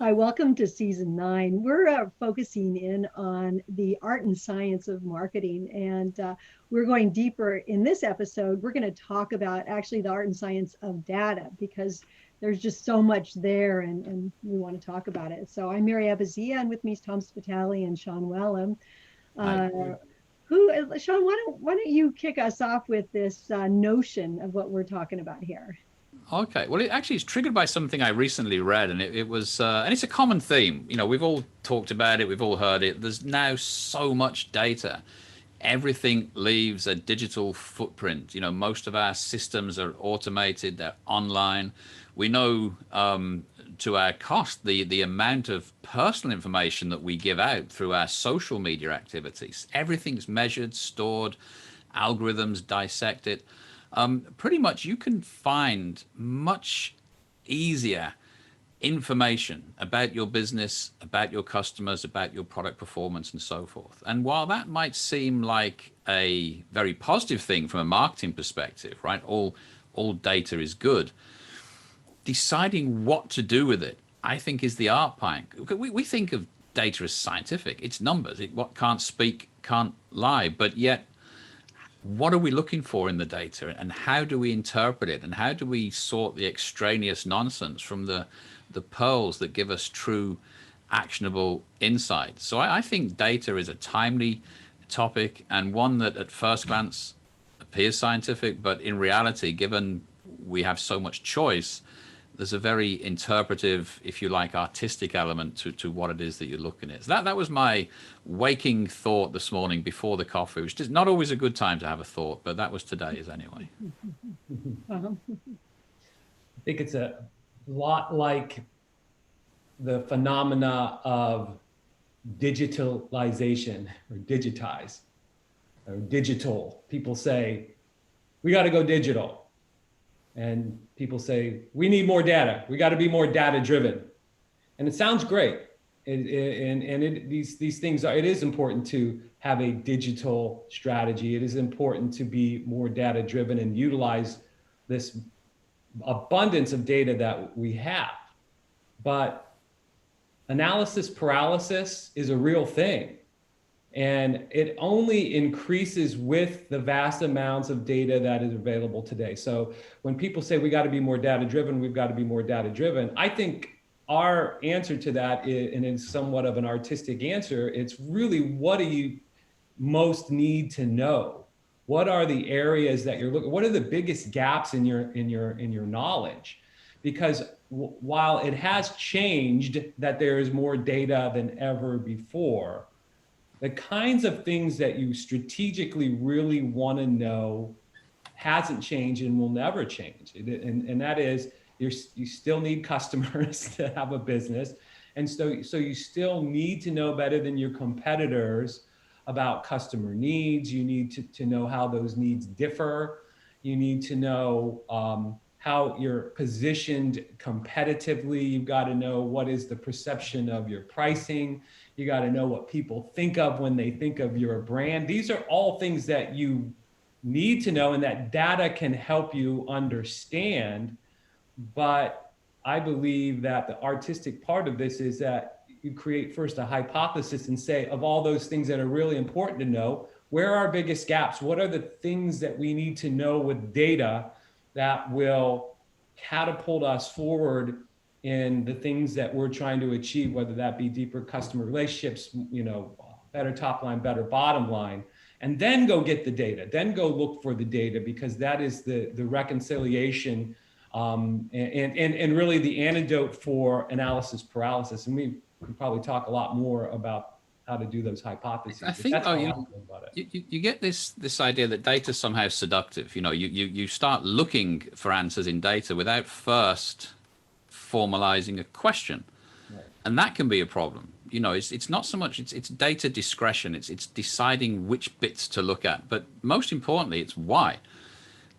Hi, welcome to season 9. We're focusing in on the art and science of marketing, and we're going deeper in this episode. We're going to talk about actually the art and science of data because there's just so much there, and we want to talk about it. So I'm Mary Abazia, and with me is Tom Spitali and Sean Wellham. Hi. Uh, Sean, why don't you kick us off with this notion of what we're talking about here? Okay. Well, it actually is triggered by something I recently read, and it was, and it's a common theme. We've all talked about it, we've all heard it. There's now so much data. Everything leaves a digital footprint. Most of our systems are automated, they're online. We know to our cost the amount of personal information that we give out through our social media activities. Everything's measured, stored, algorithms dissect it. Pretty much you can find much easier information about your business, about your customers, about your product performance, and so forth. And while that might seem like a very positive thing from a marketing perspective, right? All data is good. Deciding what to do with it, I think, is the art part. We think of data as scientific. It's numbers. What can't speak can't lie. But yet what are we looking for in the data, and how do we interpret it, and how do we sort the extraneous nonsense from the pearls that give us true actionable insight? So I think data is a timely topic, and one that at first glance appears scientific, but in reality, given we have so much choice, there's a very interpretive, if you like, artistic element to what it is that you're looking at. So that was my waking thought this morning before the coffee, which is not always a good time to have a thought, but that was today's anyway. Uh-huh. I think it's a lot like the phenomena of digitalization or digitize or digital. People say, we got to go digital. And people say, we need more data. We got to be more data driven. And it sounds great. These things are, it is important to have a digital strategy. It is important to be more data driven and utilize this abundance of data that we have. But analysis paralysis is a real thing. And it only increases with the vast amounts of data that is available today. So when people say we got to be more data driven, we've got to be more data driven, I think our answer to that is, and it's somewhat of an artistic answer, it's really, what do you most need to know? What are the areas that you're looking, what are the biggest gaps in your knowledge? Because while it has changed that there is more data than ever before, the kinds of things that you strategically really want to know hasn't changed and will never change. And that is, you still need customers to have a business. And so you still need to know better than your competitors about customer needs. You need to know how those needs differ. You need to know how you're positioned competitively. You've got to know what is the perception of your pricing. You got to know what people think of when they think of your brand. These are all things that you need to know and that data can help you understand. But I believe that the artistic part of this is that you create first a hypothesis and say, of all those things that are really important to know, where are our biggest gaps? What are the things that we need to know with data that will catapult us forward in the things that we're trying to achieve, whether that be deeper customer relationships, better top line, better bottom line, and then go get the data, then go look for the data, because that is the reconciliation and really the antidote for analysis paralysis. And we can probably talk a lot more about how to do those hypotheses. I But think that's though, how I feel about it. you get this idea that data is somehow seductive. You start looking for answers in data without first formalizing a question, Right. and that can be a problem. It's not so much it's data discretion. It's deciding which bits to look at, but most importantly, it's why.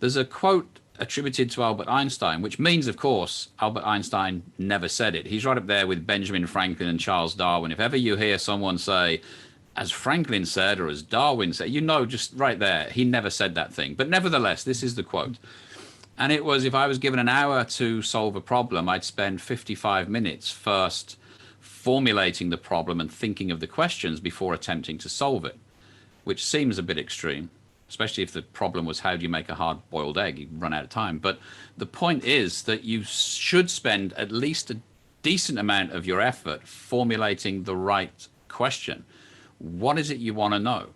There's a quote attributed to Albert Einstein, which means, of course, Albert Einstein never said it. He's right up there with Benjamin Franklin and Charles Darwin. If ever you hear someone say, as Franklin said, or as Darwin said, just right there, he never said that thing. But nevertheless, this is the quote. And it was, if I was given an hour to solve a problem, I'd spend 55 minutes first formulating the problem and thinking of the questions before attempting to solve it, which seems a bit extreme, especially if the problem was how do you make a hard-boiled egg? You run out of time. But the point is that you should spend at least a decent amount of your effort formulating the right question. What is it you want to know?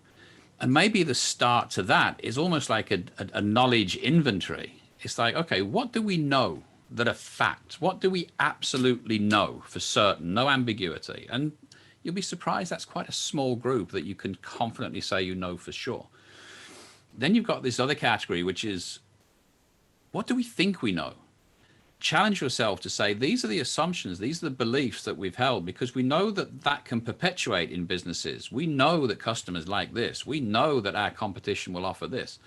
And maybe the start to that is almost like a knowledge inventory. It's like, okay, what do we know that are facts? What do we absolutely know for certain? No ambiguity. And you'll be surprised that's quite a small group that you can confidently say you know for sure. Then you've got this other category, which is, what do we think we know? Challenge yourself to say, these are the assumptions, these are the beliefs that we've held, because we know that that can perpetuate in businesses. We know that customers like this. We know that our competition will offer this.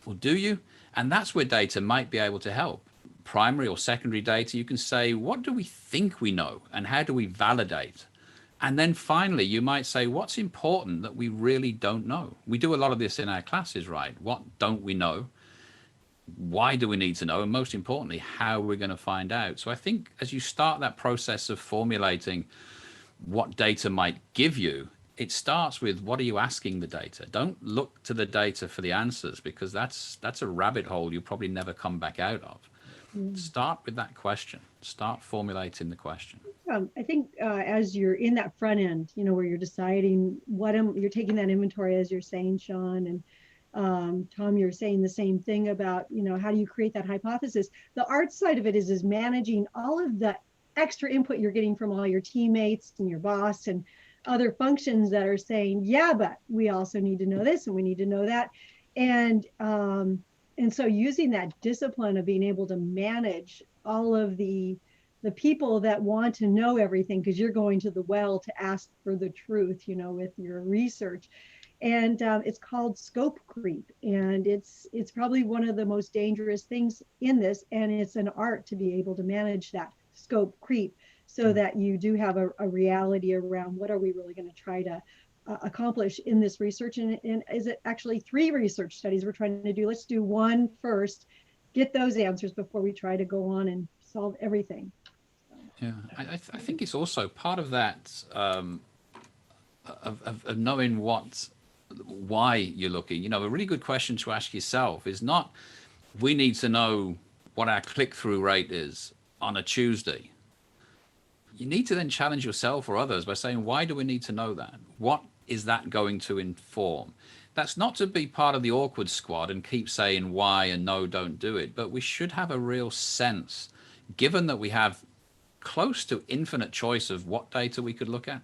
Well, do you? And that's where data might be able to help. Primary or secondary data, you can say, what do we think we know and how do we validate? And then finally, you might say, what's important that we really don't know? We do a lot of this in our classes, right? What don't we know? Why do we need to know? And most importantly, how we're going to find out. So I think as you start that process of formulating what data might give you, it starts with, what are you asking the data? Don't look to the data for the answers, because that's a rabbit hole you probably never come back out of. Start with that question. Start formulating the question. I think as you're in that front end, where you're deciding you're taking that inventory, as you're saying, Sean, and Tom, you're saying the same thing about, how do you create that hypothesis? The art side of it is managing all of the extra input you're getting from all your teammates and your boss and other functions that are saying, yeah, but we also need to know this and we need to know that. And so using that discipline of being able to manage all of the people that want to know everything, because you're going to the well to ask for the truth, with your research. And it's called scope creep. And it's probably one of the most dangerous things in this. And it's an art to be able to manage that scope creep so that you do have a reality around what are we really going to try to accomplish in this research. And is it actually 3 research studies we're trying to do? Let's do one first, get those answers before we try to go on and solve everything. Yeah, I think it's also part of that of knowing why you're looking. A really good question to ask yourself is not, we need to know what our click-through rate is on a Tuesday. You need to then challenge yourself or others by saying, why do we need to know that? What is that going to inform? That's not to be part of the awkward squad and keep saying why and no, don't do it. But we should have a real sense, given that we have close to infinite choice of what data we could look at.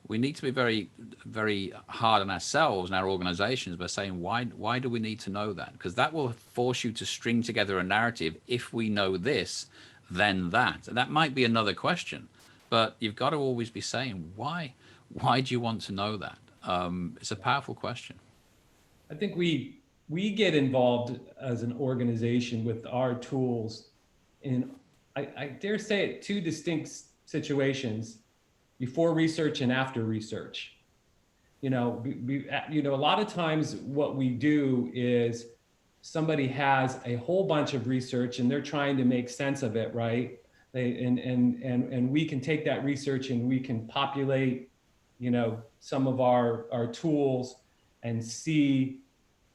We need to be very, very hard on ourselves and our organizations by saying, why do we need to know that? Because that will force you to string together a narrative. If we know this, then that. And that might be another question, but you've got to always be saying, why do you want to know that? It's a powerful question. I think we get involved as an organization with our tools in, I dare say it, 2 distinct situations: before research and after research. A lot of times what we do is somebody has a whole bunch of research and they're trying to make sense of it, right? And we can take that research and we can populate, some of our tools and see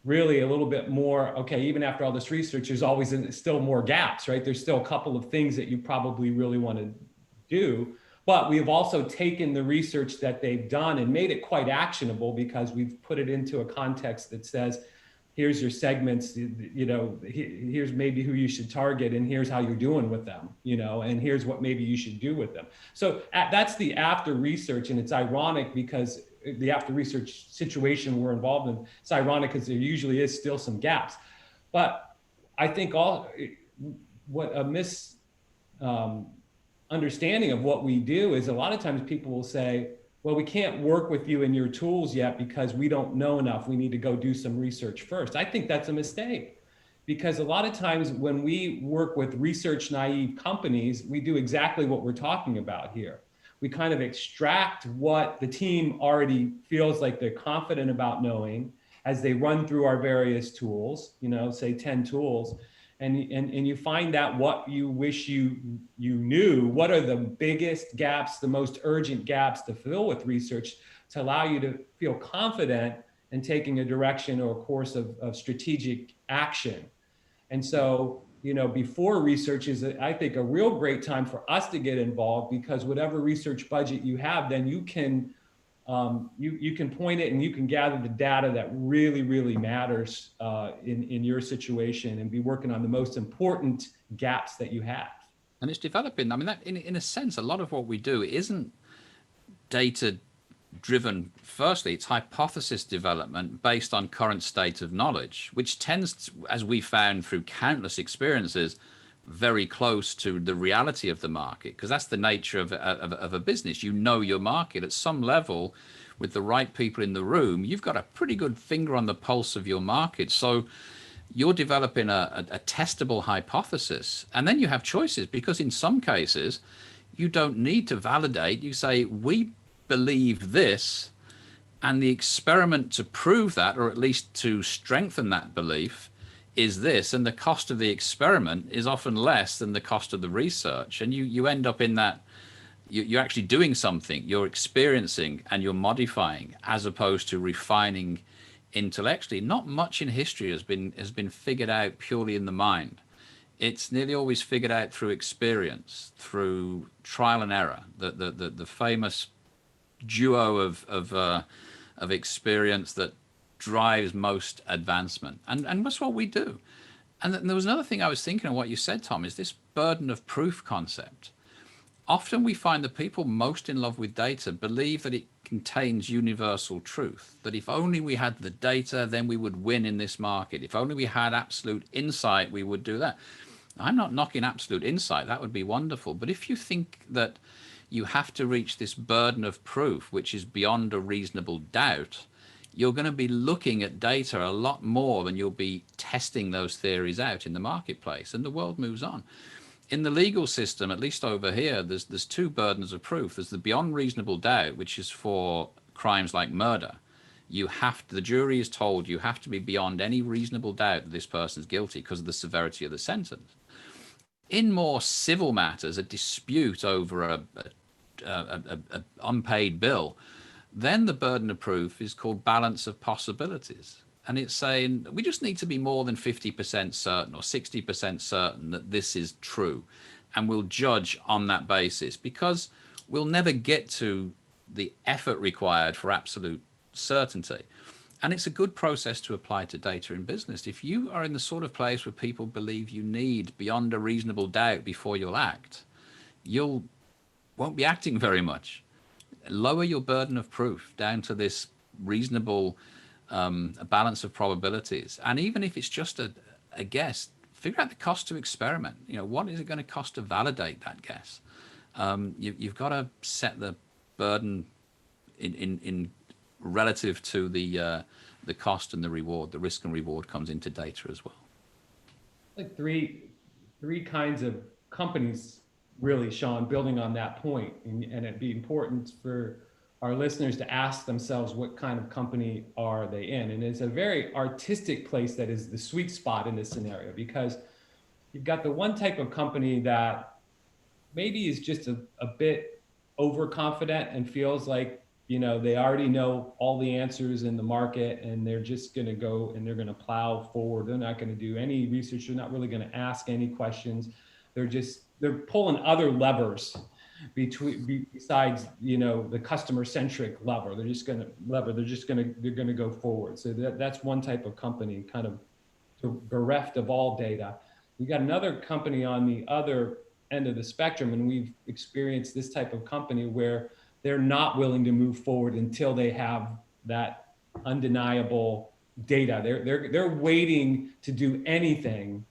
really a little bit more, okay, even after all this research, there's always still more gaps, right? There's still a couple of things that you probably really want to do. But we have also taken the research that they've done and made it quite actionable, because we've put it into a context that says, here's your segments, here's maybe who you should target, and here's how you're doing with them, and here's what maybe you should do with them. So that's the after research. And it's ironic because the after research situation we're involved in, it's ironic because there usually is still some gaps. But I think what a understanding of what we do is, a lot of times people will say, well, we can't work with you and your tools yet because we don't know enough. We need to go do some research first. I think that's a mistake, because a lot of times when we work with research naive companies, we do exactly what we're talking about here. We kind of extract what the team already feels like they're confident about knowing as they run through our various tools, say 10 tools. and you find out what you wish you knew. What are the biggest gaps, the most urgent gaps to fill with research to allow you to feel confident in taking a direction or a course of strategic action. And so, before research is, I think, a real great time for us to get involved, because whatever research budget you have, then you can you can point it and you can gather the data that really, really matters in your situation, and be working on the most important gaps that you have. And it's developing. I mean, that in a sense, a lot of what we do isn't data driven. Firstly, it's hypothesis development based on current state of knowledge, which tends to, as we found through countless experiences, very close to the reality of the market, because that's the nature of a business. You know your market at some level. With the right people in the room, you've got a pretty good finger on the pulse of your market. So you're developing a testable hypothesis, and then you have choices, because in some cases you don't need to validate. You say, we believe this, and the experiment to prove that, or at least to strengthen that belief, is this, and the cost of the experiment is often less than the cost of the research. And you end up in that you're actually doing something, you're experiencing and you're modifying, as opposed to refining intellectually. Not much in history has been figured out purely in the mind. It's nearly always figured out through experience, through trial and error. The famous duo of experience that drives most advancement, and that's what we do. And there was another thing I was thinking of what you said, Tom, is this burden of proof concept. Often we find the people most in love with data believe that it contains universal truth, that if only we had the data, then we would win in this market. If only we had absolute insight, we would do that. I'm not knocking absolute insight, that would be wonderful. But if you think that you have to reach this burden of proof, which is beyond a reasonable doubt, you're going to be looking at data a lot more than you'll be testing those theories out in the marketplace, and the world moves on. In the legal system, at least over here, there's two burdens of proof. There's the beyond reasonable doubt, which is for crimes like murder. The jury is told you have to be beyond any reasonable doubt that this person's guilty because of the severity of the sentence. In more civil matters, a dispute over a unpaid bill, then the burden of proof is called balance of possibilities. And it's saying we just need to be more than 50% certain or 60% certain that this is true. And we'll judge on that basis, because we'll never get to the effort required for absolute certainty. And it's a good process to apply to data in business. If you are in the sort of place where people believe you need beyond a reasonable doubt before you'll act, you won't be acting very much. Lower your burden of proof down to this reasonable a balance of probabilities. And even if it's just a guess, figure out the cost to experiment. What is it going to cost to validate that guess? You've got to set the burden in relative to the cost and the reward. The risk and reward comes into data as well. Like three kinds of companies, really, Sean, building on that point. And it'd be important for our listeners to ask themselves, what kind of company are they in? And it's a very artistic place that is the sweet spot in this scenario, because you've got the one type of company that maybe is just a bit overconfident and feels like, they already know all the answers in the market, and they're just going to go and they're going to plow forward. They're not going to do any research. They're not really going to ask any questions. They're pulling other levers besides the customer centric lever. They're going to go forward. So that's one type of company, kind of bereft of all data. You got another company on the other end of the spectrum, and we've experienced this type of company where they're not willing to move forward until they have that undeniable data. They're waiting to do anything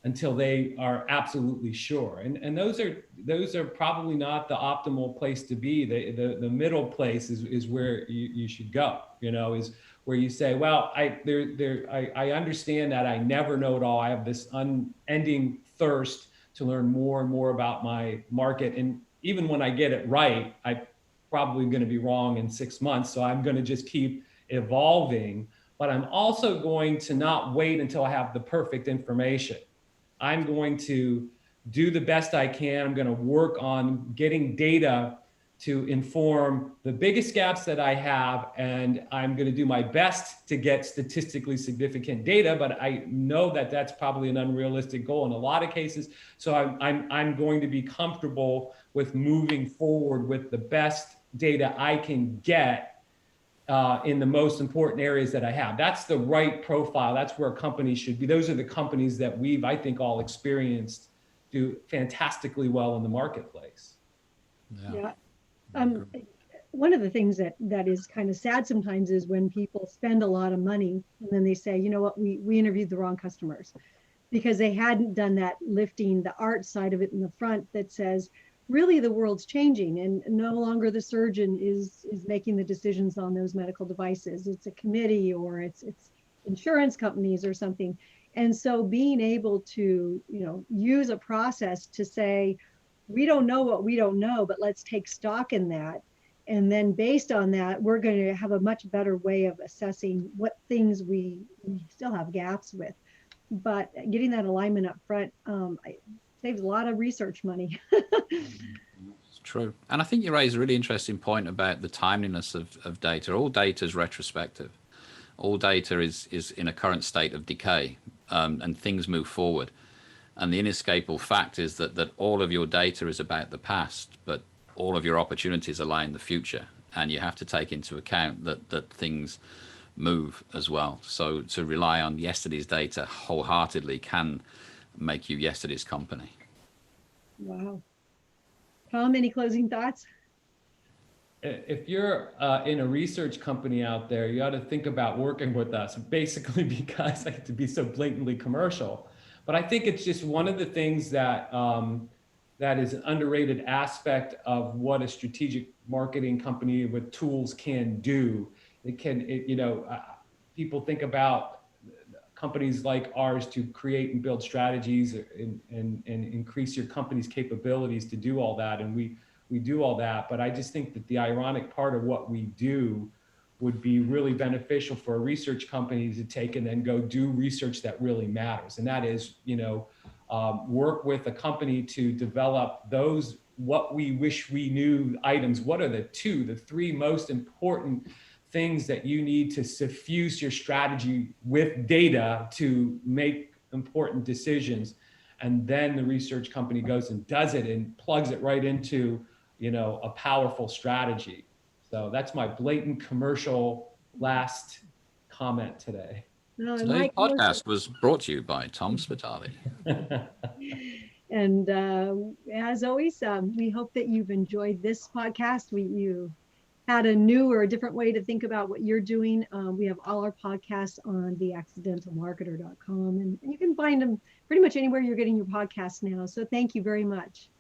until they are absolutely sure. And those are probably not the optimal place to be. The middle place is where you should go, is where you say, well, I understand that I never know it all. I have this unending thirst to learn more and more about my market. And even when I get it right, I'm probably going to be wrong in 6 months. So I'm going to just keep evolving, but I'm also going to not wait until I have the perfect information. I'm going to do the best I can. I'm going to work on getting data to inform the biggest gaps that I have, and I'm going to do my best to get statistically significant data, but I know that that's probably an unrealistic goal in a lot of cases. So I'm going to be comfortable with moving forward with the best data I can get in the most important areas that I have. That's the right profile. That's where companies should be. Those are the companies that we've, I think, all experienced do fantastically well in the marketplace. Yeah. Um, one of the things that is kind of sad sometimes is when people spend a lot of money and then they say, you know what, we interviewed the wrong customers because they hadn't done that lifting the art side of it in the front that says, really the world's changing and no longer the surgeon is making the decisions on those medical devices. It's a committee or it's insurance companies or something. And so being able to, use a process to say, we don't know what we don't know, but let's take stock in that. And then based on that, we're going to have a much better way of assessing what things we still have gaps with. But getting that alignment up front saves a lot of research money. It's true. And I think you raise a really interesting point about the timeliness of data. All data is retrospective. All data is in a current state of decay, and things move forward. And the inescapable fact is that all of your data is about the past, but all of your opportunities lie in the future. And you have to take into account that things move as well. So to rely on yesterday's data wholeheartedly can make you yesterday's company. Wow. Tom, any closing thoughts? If you're in a research company out there, you ought to think about working with us, basically because I have to be so blatantly commercial. But I think it's just one of the things that that is an underrated aspect of what a strategic marketing company with tools can do. People think about companies like ours to create and build strategies and increase your company's capabilities to do all that. And we do all that. But I just think that the ironic part of what we do would be really beneficial for a research company to take and then go do research that really matters. And that is, work with a company to develop those what we wish we knew items. What are the three most important things that you need to suffuse your strategy with data to make important decisions? And then the research company goes and does it and plugs it right into, a powerful strategy. So that's my blatant commercial last comment today. No, Today's podcast was brought to you by Tom Spitali. And as always, we hope that you've enjoyed this podcast. You had a new or a different way to think about what you're doing. We have all our podcasts on theaccidentalmarketer.com, and you can find them pretty much anywhere you're getting your podcasts now. So thank you very much.